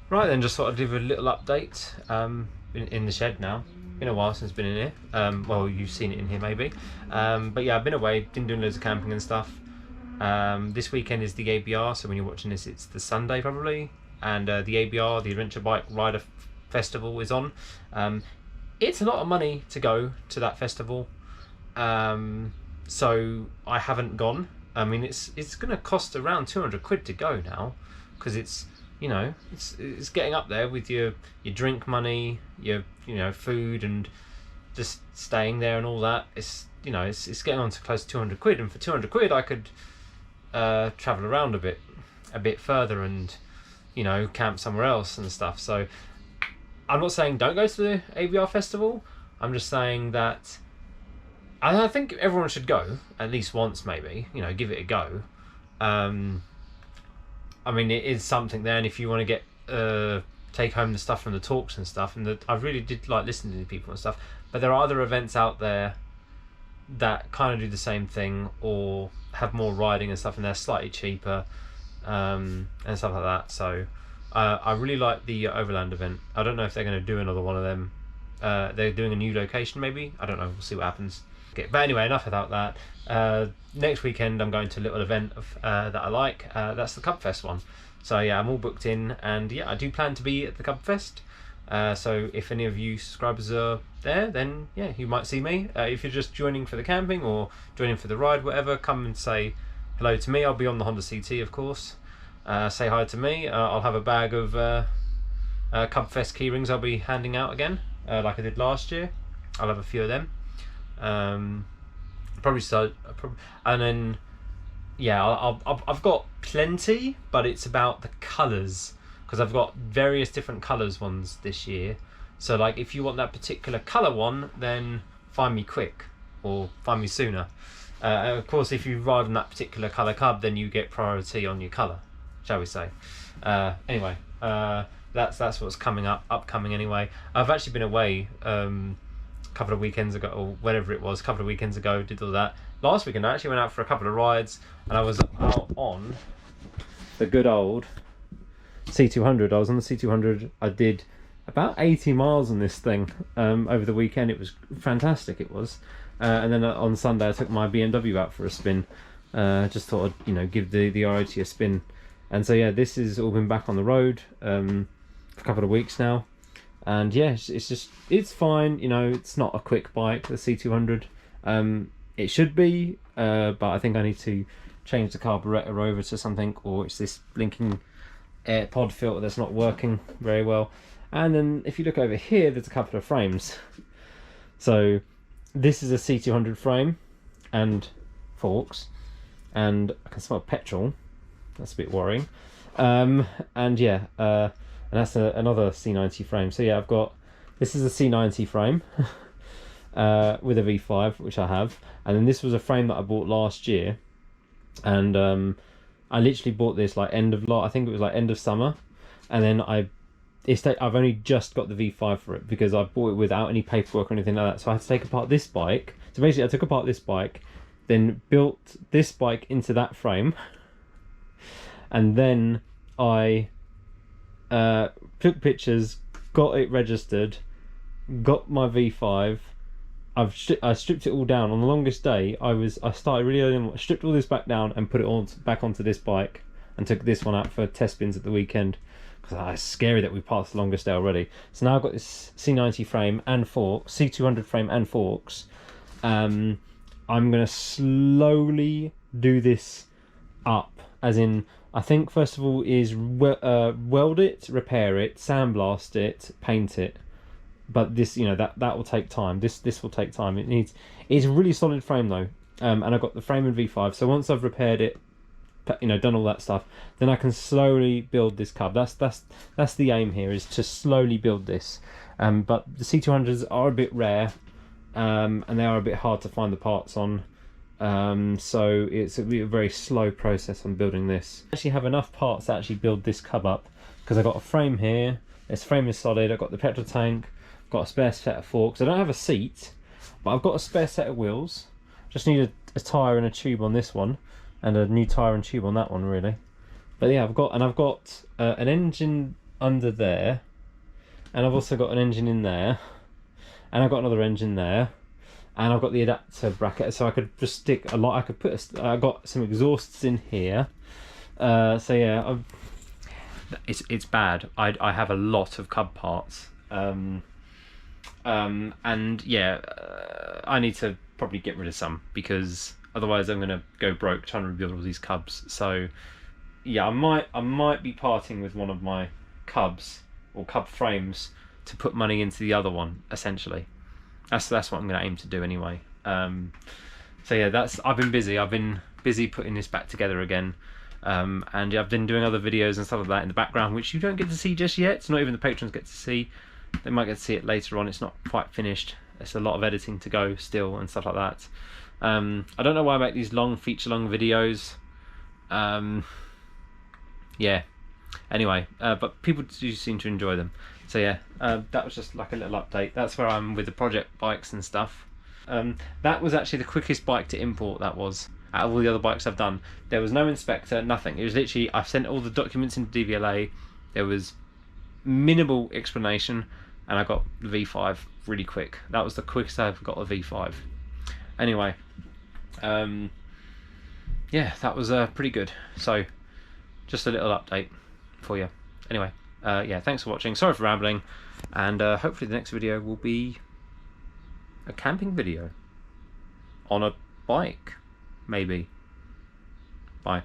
Right then, just thought I'd give a little update in the shed now. Been a while since I've been in here. Well, you've seen it in here maybe. But yeah, I've been away, been doing loads of camping and stuff. This weekend is the ABR, so when you're watching this, it's the Sunday probably. And the ABR, the Adventure Bike Rider Festival, is on. It's a lot of money to go to that festival. So I haven't gone. I mean, it's going to cost around 200 quid to go now, because it's, you know, it's getting up there with your drink money, your food, and just staying there and all that. It's, you know, it's getting on to close to 200 quid, and for 200 quid I could travel around a bit further and, you know, camp somewhere else and stuff. So I'm not saying don't go to the ABR festival. I'm just saying that I think everyone should go at least once, maybe, you know, give it a go. I mean, it is something there, and if you want to get take home the stuff from the talks and stuff, and I really did like listening to the people and stuff, but there are other events out there that kind of do the same thing or have more riding and stuff, and they're slightly cheaper and stuff like that. So I really like the Overland event. I don't know if they're going to do another one of them. They're doing a new location maybe, I don't know, we'll see what happens. Okay, but anyway, enough about that. Next weekend I'm going to a little event that I like. That's the Cubfest one. So yeah, I'm all booked in, and yeah, I do plan to be at the Cubfest. So if any of you subscribers are there, then yeah, you might see me. If you're just joining for the camping or joining for the ride, whatever, come and say hello to me. I'll be on the Honda CT, of course. Say hi to me. I'll have a bag of Cubfest keyrings I'll be handing out again, like I did last year. I'll have a few of them. Probably so, and then yeah, I've got plenty, but it's about the colours, because I've got various different colours ones this year. So like, if you want that particular colour one, then find me quick or find me sooner. Of course, if you ride on that particular colour cub, then you get priority on your colour, shall we say. Anyway, that's what's upcoming anyway. I've actually been away couple of weekends ago, or whatever it was, a couple of weekends ago, did all that. Last weekend I actually went out for a couple of rides, and I was out on the good old C200. I was on the C200. I did about 80 miles on this thing over the weekend. It was fantastic, it was. And then on Sunday I took my BMW out for a spin. Just thought I'd, you know, give the ROT a spin. And so yeah, this has all been back on the road for a couple of weeks now. And yeah, it's fine, you know. It's not a quick bike, the C200. It should be, but I think I need to change the carburetor over to something, or it's this blinking air pod filter that's not working very well. And then if you look over here, there's a couple of frames. So this is a C200 frame and forks, and I can smell petrol. That's a bit worrying. And yeah, and that's another C90 frame. So yeah, this is a C90 frame with a V5, which I have, and then this was a frame that I bought last year, and I literally bought this like I think it was like end of summer, and then I've only just got the V5 for it, because I bought it without any paperwork or anything like that. So I had to take apart this bike. So basically I took apart this bike, then built this bike into that frame, and then I took pictures, got it registered, got my V5. I stripped it all down. On the longest day, I started really early, stripped all this back down and put it all back onto this bike, and took this one out for test spins at the weekend, because it's scary that we passed the longest day already. So now I've got this C90 frame and forks, C200 frame and forks. I'm gonna slowly do this up, as in, I think first of all is weld it, repair it, sandblast it, paint it. But this, you know, that will take time. This will take time. It's a really solid frame though. And I've got the frame and V5. So once I've repaired it, you know, done all that stuff, then I can slowly build this cub. That's the aim here, is to slowly build this. But the C200s are a bit rare, and they are a bit hard to find the parts on. So it's a very slow process on building this. I actually have enough parts to actually build this cub up, because I've got a frame here. This frame is solid. I've got the petrol tank, got a spare set of forks. I don't have a seat, but I've got a spare set of wheels. Just need a tyre and a tube on this one, and a new tyre and tube on that one, really. But yeah, I've got an engine under there, and I've also got an engine in there, and I've got another engine there, and I've got the adapter bracket, so I could just stick a lot. I could put I got some exhausts in here. So yeah, it's bad. I have a lot of cub parts. And yeah, I need to probably get rid of some, because otherwise I'm gonna go broke trying to rebuild all these cubs. So yeah, I might be parting with one of my cubs or cub frames to put money into the other one. Essentially, that's what I'm gonna aim to do anyway. So yeah, I've been busy putting this back together again. And I've been doing other videos and stuff like that in the background, which you don't get to see just yet. It's not even the patrons get to see. They might get to see it later on. It's not quite finished. It's a lot of editing to go still and stuff like that. I don't know why I make these long feature-long videos. Yeah. Anyway, but people do seem to enjoy them. So yeah, that was just like a little update. That's where I'm with the project bikes and stuff. That was actually the quickest bike to import. That was, out of all the other bikes I've done. There was no inspector, nothing. It was literally, I sent all the documents into DVLA. There was minimal explanation, and I got the V5 really quick. That was the quickest I ever got a V5. Anyway, yeah, that was pretty good. So just a little update for you. Anyway, yeah, thanks for watching. Sorry for rambling, and hopefully the next video will be a camping video on a bike, maybe. Bye.